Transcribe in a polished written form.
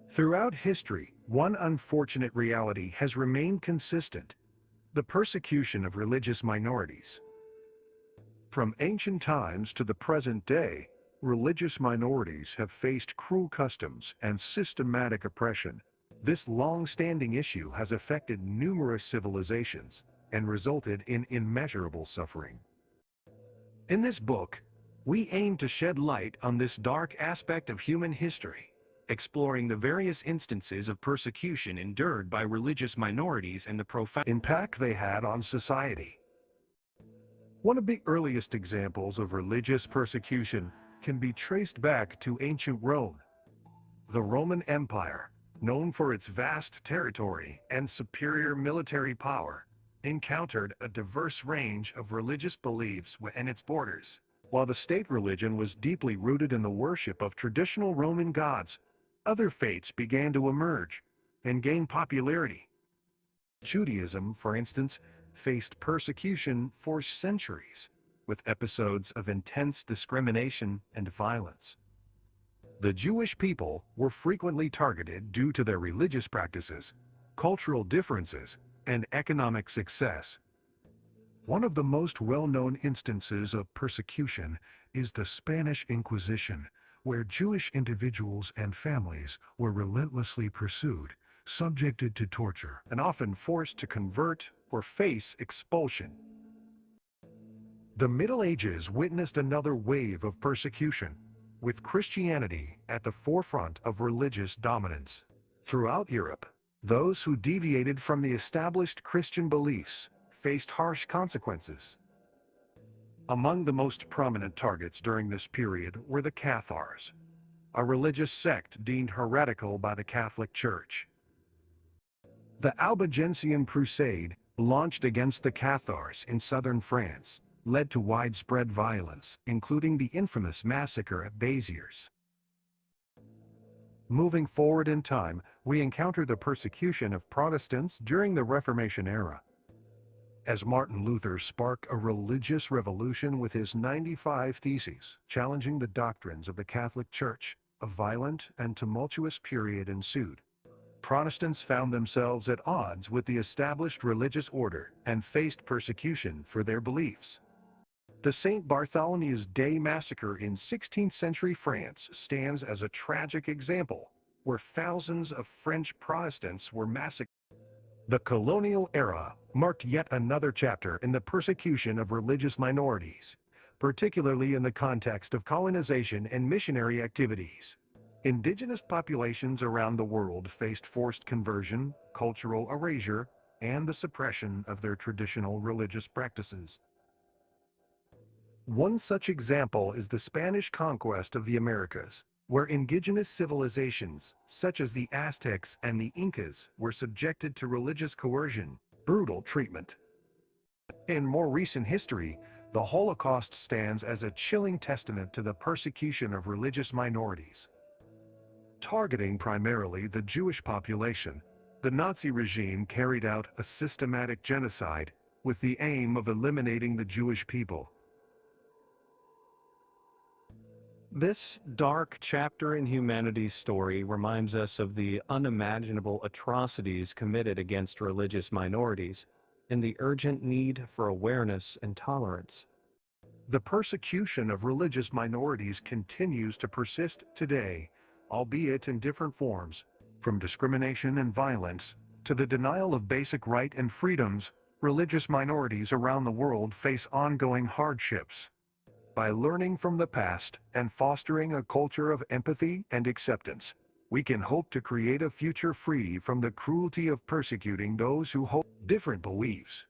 Throughout history, one unfortunate reality has remained consistent: the persecution of religious minorities. From ancient times to the present day, religious minorities have faced cruel customs and systematic oppression. This long-standing issue has affected numerous civilizations and resulted in immeasurable suffering. In this book, we aim to shed light on this dark aspect of human history, exploring the various instances of persecution endured by religious minorities and the profound impact they had on society. One of the earliest examples of religious persecution can be traced back to ancient Rome. The Roman Empire, known for its vast territory and superior military power, encountered a diverse range of religious beliefs within its borders. While the state religion was deeply rooted in the worship of traditional Roman gods, other faiths began to emerge and gain popularity. Judaism, for instance, faced persecution for centuries, with episodes of intense discrimination and violence. The Jewish people were frequently targeted due to their religious practices, cultural differences, and economic success. One of the most well-known instances of persecution is the Spanish Inquisition, where Jewish individuals and families were relentlessly pursued, subjected to torture, and often forced to convert or face expulsion. The Middle Ages witnessed another wave of persecution, with Christianity at the forefront of religious dominance. Throughout Europe, those who deviated from the established Christian beliefs faced harsh consequences. Among the most prominent targets during this period were the Cathars, a religious sect deemed heretical by the Catholic Church. The Albigensian Crusade, launched against the Cathars in southern France, led to widespread violence, including the infamous massacre at Béziers. Moving forward in time, we encounter the persecution of Protestants during the Reformation era. As Martin Luther sparked a religious revolution with his 95 Theses, challenging the doctrines of the Catholic Church, a violent and tumultuous period ensued. Protestants found themselves at odds with the established religious order and faced persecution for their beliefs. The St. Bartholomew's Day massacre in 16th-century France stands as a tragic example, where thousands of French Protestants were massacred. The colonial era marked yet another chapter in the persecution of religious minorities, particularly in the context of colonization and missionary activities. Indigenous populations around the world faced forced conversion, cultural erasure, and the suppression of their traditional religious practices. One such example is the Spanish conquest of the Americas, where indigenous civilizations, such as the Aztecs and the Incas, were subjected to religious coercion, brutal treatment. In more recent history, the Holocaust stands as a chilling testament to the persecution of religious minorities. Targeting primarily the Jewish population, the Nazi regime carried out a systematic genocide with the aim of eliminating the Jewish people. This dark chapter in humanity's story reminds us of the unimaginable atrocities committed against religious minorities and the urgent need for awareness and tolerance. The persecution of religious minorities continues to persist today, albeit in different forms. From discrimination and violence to the denial of basic rights and freedoms, religious minorities around the world face ongoing hardships. By learning from the past and fostering a culture of empathy and acceptance, we can hope to create a future free from the cruelty of persecuting those who hold different beliefs.